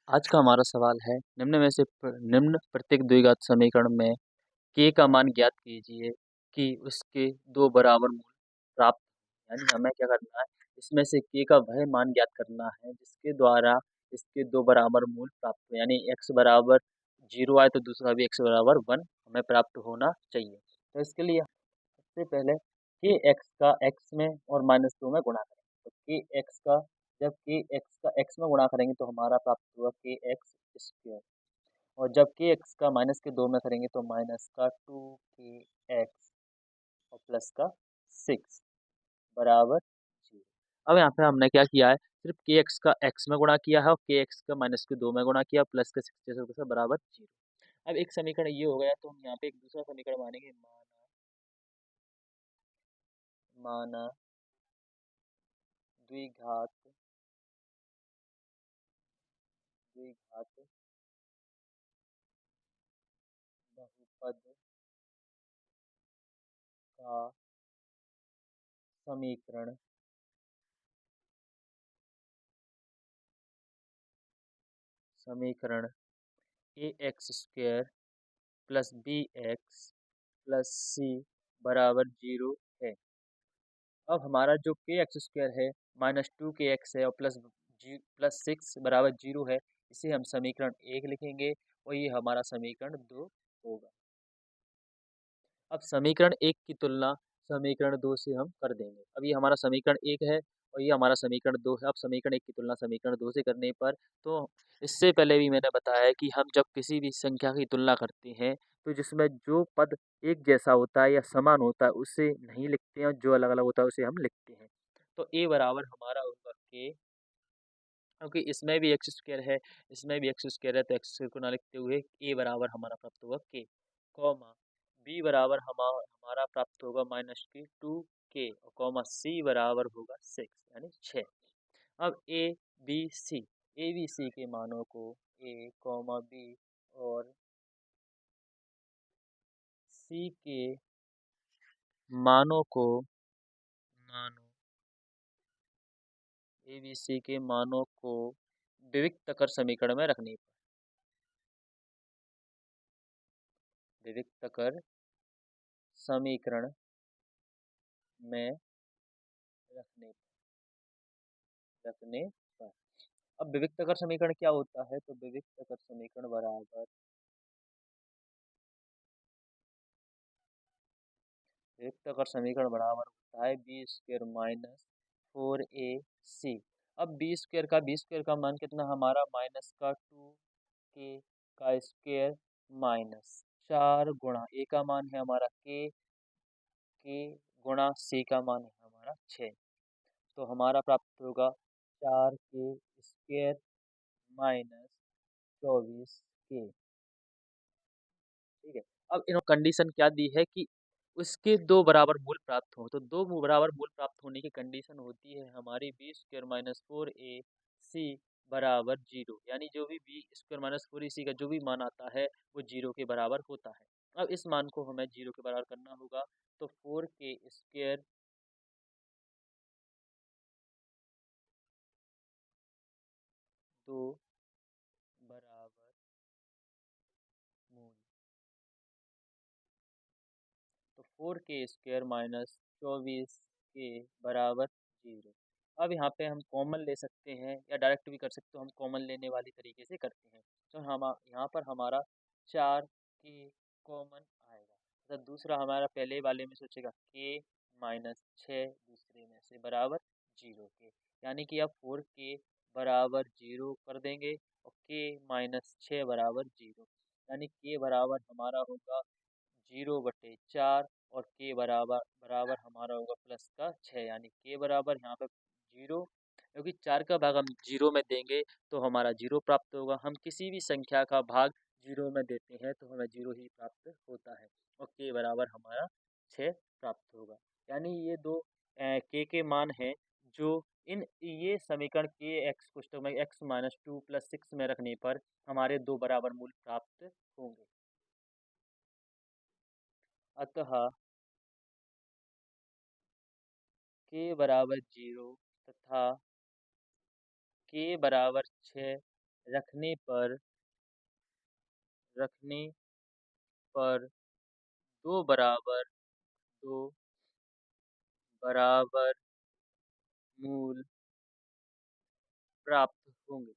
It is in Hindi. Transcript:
आज का हमारा सवाल है निम्न में से निम्न प्रत्येक द्विघात समीकरण में k का मान ज्ञात कीजिए कि उसके दो बराबर मूल प्राप्त हों। यानी हमें क्या करना है, इसमें से k का वह मान ज्ञात करना है जिसके द्वारा इसके दो बराबर मूल प्राप्त हो। यानी x बराबर 0 आए तो दूसरा भी x बराबर 1 हमें प्राप्त होना चाहिए। तो इसके लिए सबसे पहले के एक्स का एक्स में और -2 में गुणा करें। तो के एक्स का जब के एक्स का एक्स में गुणा करेंगे तो हमारा प्राप्त होगा के एक्स स्क्वायर, और जब के एक्स का माइनस के 2 में करेंगे तो माइनस का 2 के एक्स और प्लस का 6 बराबर 0। अब यहाँ पे हमने क्या किया है, सिर्फ के एक्स का एक्स में गुणा किया है और के एक्स का माइनस के 2 में गुणा किया प्लस के 6 से बराबर 0। अब एक समीकरण ये हो गया, तो हम यहाँ पे एक दूसरा समीकरण मानेंगे। माना द्विघात द्विघात बहुपद का समीकरण समीकरण A X square plus B X plus C बराबर 0 है। अब हमारा जो के एक्स स्क्वायर है -2 के एक्स है और प्लस 6 बराबर 0 है, इसे हम समीकरण 1 लिखेंगे और ये हमारा समीकरण 2 होगा। अब समीकरण 1 की तुलना समीकरण 2 से हम कर देंगे। अब ये हमारा समीकरण 1 है और ये हमारा समीकरण 2 है। अब समीकरण 1 की तुलना समीकरण 2 से करने पर, तो इससे पहले भी मैंने बताया है कि हम जब किसी भी संख्या की तुलना करते हैं तो जिसमें जो पद एक जैसा होता है या समान होता है उसे नहीं लिखते हैं और जो अलग-अलग होता है उसे हम लिखते हैं। तो a बराबर हमारा होगा k, क्योंकि इसमें भी एक्स स्क्वायर है, इसमें भी एक्स स्क्वायर है, तो एक्स स्क्वायर को ना लिखते हुए a बराबर हमारा प्राप्त होगा k, कॉमा b बराबर हमारा प्राप्त होगा -2k और कॉमा c बराबर होगा 6 यानी 6। अब ए बी सी के मानों को a कॉमा b और c के मानों को विविक्त कर समीकरण में रखने पर विविक्त कर समीकरण में रखने रखने पर। अब विविक्त कर समीकरण क्या होता है, तो विविक्त कर समीकरण बराबर विविक्त कर समीकरण बराबर होता है बी स्क्वायर माइनस 4ac। अब बी स्क्वायर का मान कितना हमारा -2k का स्क्वायर माइनस 4 गुणा ए का मान है हमारा के गुणा सी का मान है हमारा 6। तो हमारा प्राप्त होगा 4k स्क्वायर माइनस 24k। ठीक है। अब इन्होंने कंडीशन क्या दी है कि उसके दो बराबर मूल प्राप्त हो, तो दो बराबर मूल प्राप्त होने की कंडीशन होती है हमारी बी स्क्वायर माइनस 4ac बराबर 0। यानी जो भी बी स्क्वायर माइनस 4ac का जो भी मान आता है वो 0 के बराबर होता है। अब इस मान को हमें 0 के बराबर करना होगा, तो 4k स्क्वायर दो बराबर मूल, तो 4k स्क्वायर माइनस 24k बराबर 0। अब यहाँ पे हम कॉमन ले सकते हैं या डायरेक्ट भी कर सकते हो, हम कॉमन लेने वाली तरीके से करते हैं। तो हम यहाँ पर हमारा 4k कॉमन आएगा, तो दूसरा हमारा पहले वाले में सोचेगा k माइनस 6 दूसरे में से बराबर 0 के, यानी कि अब 4k बराबर 0 कर देंगे और k माइनस 6 बराबर 0, यानी k बराबर हमारा होगा 0/4 और के बराबर बराबर हमारा होगा प्लस का 6, यानी के बराबर यहाँ पे 0, क्योंकि 4 का भाग हम 0 में देंगे तो हमारा 0 प्राप्त होगा। हम किसी भी संख्या का भाग 0 में देते हैं तो हमें 0 ही प्राप्त होता है और के बराबर हमारा 6 प्राप्त होगा। यानी ये दो के मान हैं जो ये समीकरण के एक्स कोष्ठक में x माइनस 2 प्लस 6 में रखने पर हमारे दो बराबर मूल प्राप्त होंगे। अतः के बराबर 0 तथा के बराबर 6 रखने पर रखने पर दो बराबर मूल प्राप्त होंगे।